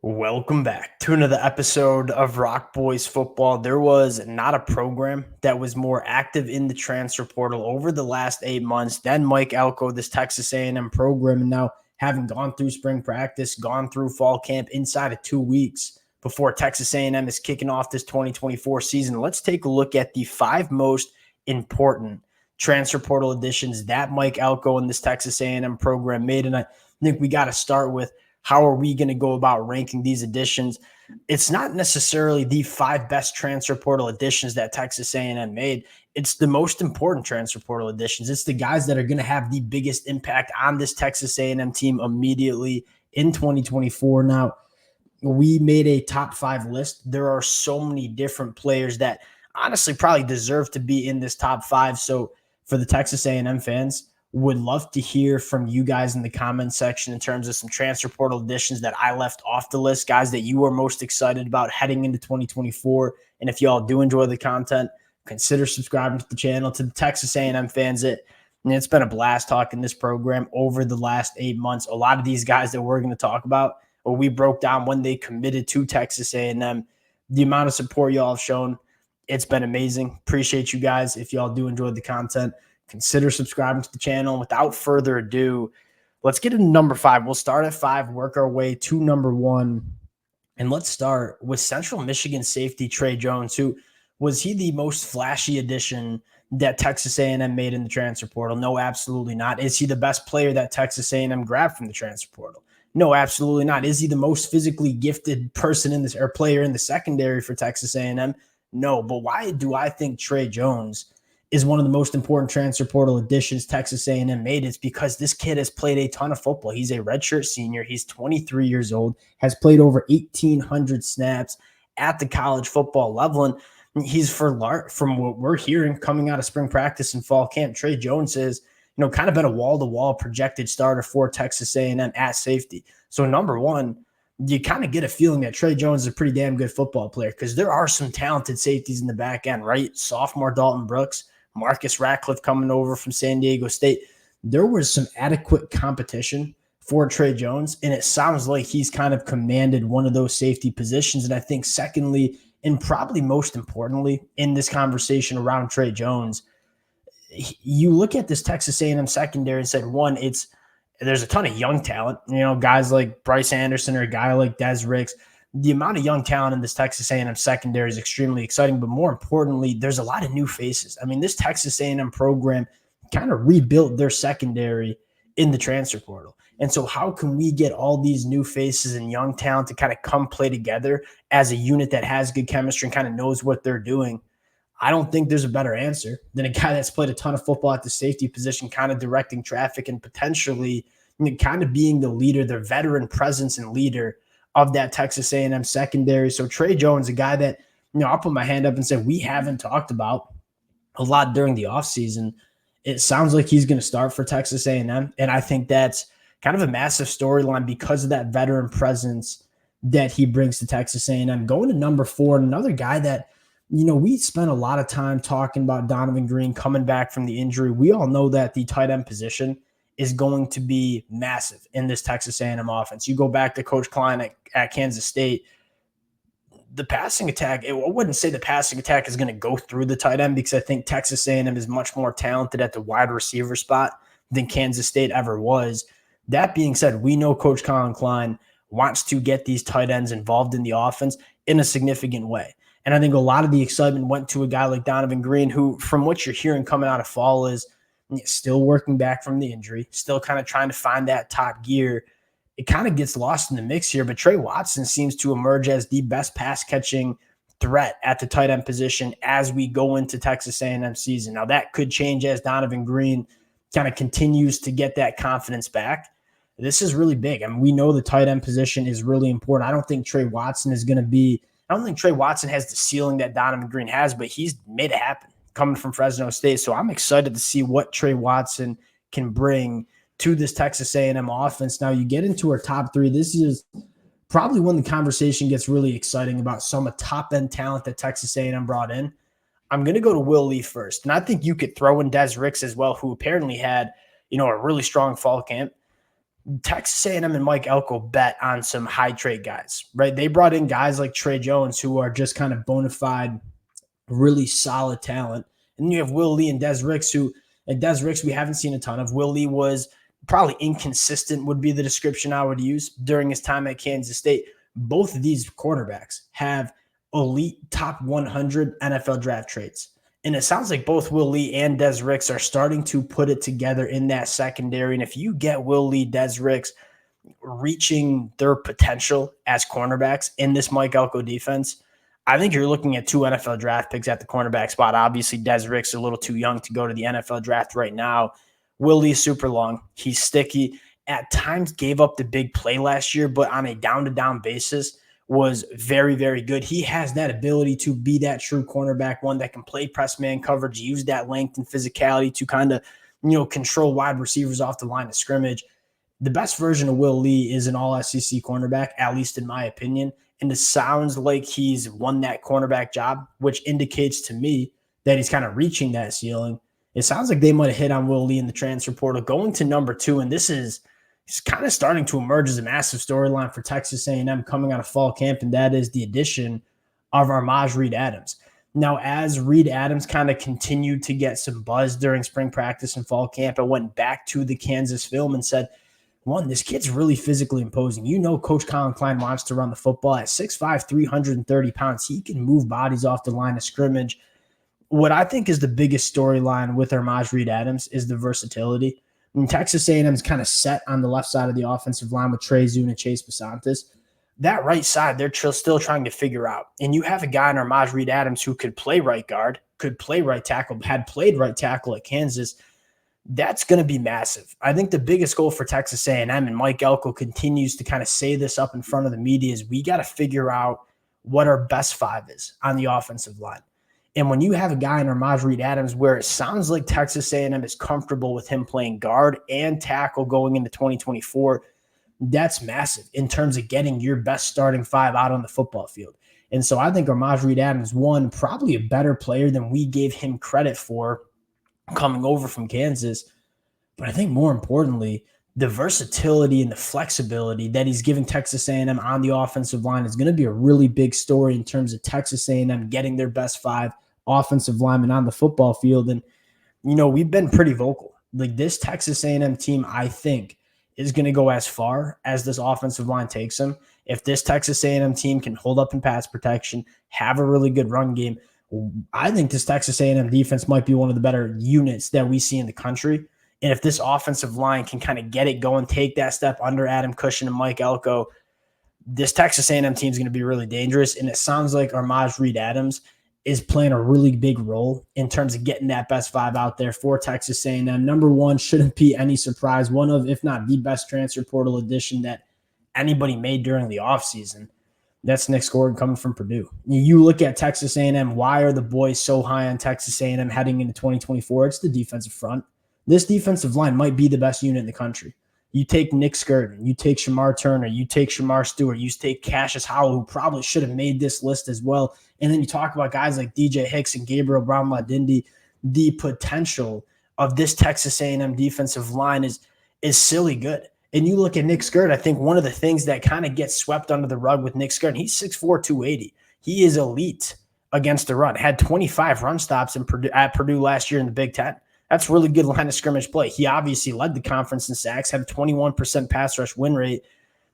Welcome back to another episode of Rock Boys Football. There was not a program that was more active in the transfer portal over the last 8 months than Mike Elko, this Texas A&M program. And now having gone through spring practice, gone through fall camp inside of 2 weeks before Texas A&M is kicking off this 2024 season, let's take a look at the 5 most important transfer portal additions that Mike Elko and this Texas A&M program made. And I think we got to start with, how are we going to go about ranking these additions? It's not necessarily the 5 best transfer portal additions that Texas A&M made. It's the most important transfer portal additions. It's the guys that are going to have the biggest impact on this Texas A&M team immediately in 2024. Now, we made a top 5 list. There are so many different players that honestly probably deserve to be in this top 5. So for the Texas A&M fans, would love to hear from you guys in the comments section in terms of some transfer portal additions that I left off the list, guys that you are most excited about heading into 2024. And if y'all do enjoy the content, consider subscribing to the channel. To the Texas A&M fans, it's been a blast talking this program over the last 8 months. A lot of these guys that we're going to talk about, or we broke down when they committed to Texas A&M, the amount of support y'all have shown, it's been amazing. Appreciate you guys. If y'all do enjoy the content, consider subscribing to the channel. Without further ado, let's get into number 5. We'll start at 5, work our way to number 1. And let's start with Central Michigan safety Trey Jones, who was he the most flashy addition that Texas A&M made in the transfer portal? No, absolutely not. Is he the best player that Texas A&M grabbed from the transfer portal? No, absolutely not. Is he the most physically gifted person in this or player in the secondary for Texas A&M? No, but why do I think Trey Jones is one of the most important transfer portal additions Texas A&M made? It's because this kid has played a ton of football. He's a redshirt senior. He's 23 years old, has played over 1,800 snaps at the college football level. And he's, from what we're hearing coming out of spring practice and fall camp, Trey Jones is, kind of been a wall-to-wall projected starter for Texas A&M at safety. So number 1, you kind of get a feeling that Trey Jones is a pretty damn good football player, because there are some talented safeties in the back end, right? Sophomore Dalton Brooks, Marcus Ratcliffe coming over from San Diego State. There was some adequate competition for Trey Jones, and it sounds like he's kind of commanded one of those safety positions. And I think secondly, and probably most importantly in this conversation around Trey Jones, you look at this Texas A&M secondary and said, one, there's a ton of young talent, guys like Bryce Anderson or a guy like Des Ricks. The amount of young talent in this Texas A&M secondary is extremely exciting, but more importantly, there's a lot of new faces. I mean, this Texas A&M program kind of rebuilt their secondary in the transfer portal. And so how can we get all these new faces and young talent to kind of come play together as a unit that has good chemistry and kind of knows what they're doing? I don't think there's a better answer than a guy that's played a ton of football at the safety position, kind of directing traffic and potentially kind of being the leader, the veteran presence and leader of that Texas A&M secondary. So Trey Jones, a guy that, I'll put my hand up and say we haven't talked about a lot during the offseason. It sounds like he's going to start for Texas A&M, and I think that's kind of a massive storyline because of that veteran presence that he brings to Texas A&M. Going to number 4, another guy that, we spent a lot of time talking about Donovan Green coming back from the injury. We all know that the tight end position is going to be massive in this Texas A&M offense. You go back to Coach Klein at Kansas State, the passing attack, I wouldn't say the passing attack is going to go through the tight end, because I think Texas A&M is much more talented at the wide receiver spot than Kansas State ever was. That being said, we know Coach Colin Klein wants to get these tight ends involved in the offense in a significant way. And I think a lot of the excitement went to a guy like Donovan Green, who, from what you're hearing coming out of fall, is still working back from the injury, still kind of trying to find that top gear. It kind of gets lost in the mix here, but Trey Watson seems to emerge as the best pass-catching threat at the tight end position as we go into Texas A&M season. Now, that could change as Donovan Green kind of continues to get that confidence back. This is really big. I mean, we know the tight end position is really important. I don't think Trey Watson has the ceiling that Donovan Green has, but he's made it happen coming from Fresno State. So I'm excited to see what Trey Watson can bring to this Texas A&M offense. Now you get into our top 3. This is probably when the conversation gets really exciting about some top-end talent that Texas A&M brought in. I'm going to go to Will Lee first. And I think you could throw in Des Ricks as well, who apparently had, a really strong fall camp. Texas A&M and Mike Elko bet on some high trade guys, right? They brought in guys like Trey Jones, who are just kind of bona fide, really solid talent. And you have Will Lee and Des Ricks, Des Ricks we haven't seen a ton of. Will Lee was probably inconsistent, would be the description I would use during his time at Kansas State. Both of these quarterbacks have elite top 100 NFL draft traits. And it sounds like both Will Lee and Des Ricks are starting to put it together in that secondary. And if you get Will Lee, Des Ricks reaching their potential as cornerbacks in this Mike Elko defense, I think you're looking at 2 NFL draft picks at the cornerback spot. Obviously, Des Ricks is a little too young to go to the NFL draft right now. Will Lee is super long. He's sticky. At times gave up the big play last year, but on a down-to-down basis was very, very good. He has that ability to be that true cornerback, one that can play press man coverage, use that length and physicality to kind of, control wide receivers off the line of scrimmage. The best version of Will Lee is an all-SEC cornerback, at least in my opinion. And it sounds like he's won that cornerback job, which indicates to me that he's kind of reaching that ceiling. It sounds like they might have hit on Will Lee in the transfer portal, going to number 2, and this is kind of starting to emerge as a massive storyline for Texas A&M coming out of fall camp, and that is the addition of Reed Adams. Now, as Reed Adams kind of continued to get some buzz during spring practice and fall camp, I went back to the Kansas film and said, one, this kid's really physically imposing. Coach Colin Klein wants to run the football at 6'5", 330 pounds. He can move bodies off the line of scrimmage. What I think is the biggest storyline with Reed Adams is the versatility. Texas A&M is kind of set on the left side of the offensive line with Trey Jones and Chase Basantis. That right side, they're still trying to figure out. And you have a guy in Reed Adams who could play right guard, could play right tackle, had played right tackle at Kansas. That's going to be massive. I think the biggest goal for Texas A&M, and Mike Elko continues to kind of say this up in front of the media, is we got to figure out what our best 5 is on the offensive line. And when you have a guy in Reed Adams where it sounds like Texas A&M is comfortable with him playing guard and tackle going into 2024, that's massive in terms of getting your best starting 5 out on the football field. And so I think Reed Adams, one, probably a better player than we gave him credit for coming over from Kansas. But I think more importantly, the versatility and the flexibility that he's giving Texas A&M on the offensive line is going to be a really big story in terms of Texas A&M getting their best 5 offensive linemen on the football field. And, we've been pretty vocal. Like, this Texas A&M team, I think, is going to go as far as this offensive line takes them. If this Texas A&M team can hold up in pass protection, have a really good run game, I think this Texas A&M defense might be one of the better units that we see in the country. And if this offensive line can kind of get it going, take that step under Adam Cushion and Mike Elko, this Texas A&M team is going to be really dangerous. And it sounds like Reed Adams is playing a really big role in terms of getting that best 5 out there for Texas A&M. Number 1, shouldn't be any surprise. One of, if not the best transfer portal addition that anybody made during the offseason. That's Nick Gordon coming from Purdue. You look at Texas A&M, why are the boys so high on Texas A&M heading into 2024? It's the defensive front. This defensive line might be the best unit in the country. You take Nick Skirton, you take Shamar Turner, you take Shamar Stewart, you take Cassius Howell, who probably should have made this list as well. And then you talk about guys like DJ Hicks and Gabriel Brown-Ladindi. The potential of this Texas A&M defensive line is silly good. And you look at Nick Skirton, I think one of the things that kind of gets swept under the rug with Nick Skirton, he's 6'4", 280. He is elite against the run. Had 25 run stops at Purdue last year in the Big Ten. That's really good line of scrimmage play. He obviously led the conference in sacks, had a 21% pass rush win rate.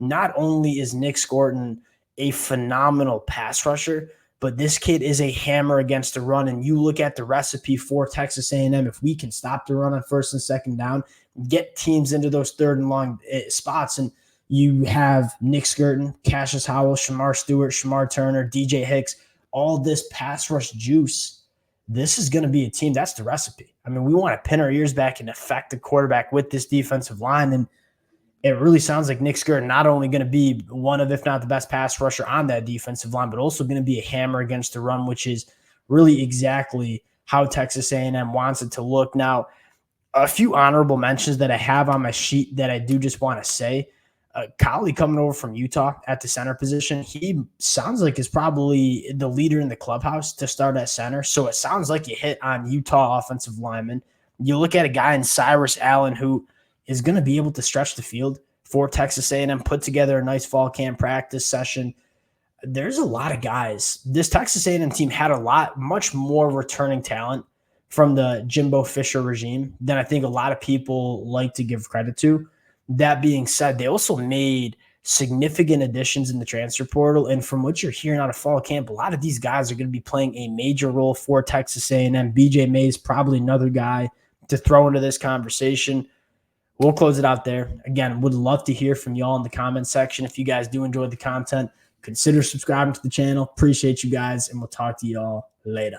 Not only is Nick Skirton a phenomenal pass rusher, but this kid is a hammer against the run. And you look at the recipe for Texas A&M, if we can stop the run on first and second down, get teams into those third and long spots, and you have Nick Skirton, Cassius Howell, Shamar Stewart, Shamar Turner, DJ Hicks, all this pass rush juice. This is going to be a team. That's the recipe. I mean, we want to pin our ears back and affect the quarterback with this defensive line. And it really sounds like Nick Skirton not only going to be one of, if not the best pass rusher on that defensive line, but also going to be a hammer against the run, which is really exactly how Texas A&M wants it to look. Now, a few honorable mentions that I have on my sheet that I do just want to say. Collie coming over from Utah at the center position, he sounds like is probably the leader in the clubhouse to start at center. So it sounds like you hit on Utah offensive lineman. You look at a guy in Cyrus Allen who is going to be able to stretch the field. for Texas A&M, put together a nice fall camp practice session. There's a lot of guys. This Texas A&M team had much more returning talent from the Jimbo Fisher regime than I think a lot of people like to give credit to. That being said, they also made significant additions in the transfer portal. And from what you're hearing out of fall camp, a lot of these guys are going to be playing a major role for Texas A&M. BJ May is probably another guy to throw into this conversation. We'll close it out there. Again, would love to hear from y'all in the comment section. If you guys do enjoy the content, consider subscribing to the channel. Appreciate you guys, and we'll talk to y'all later.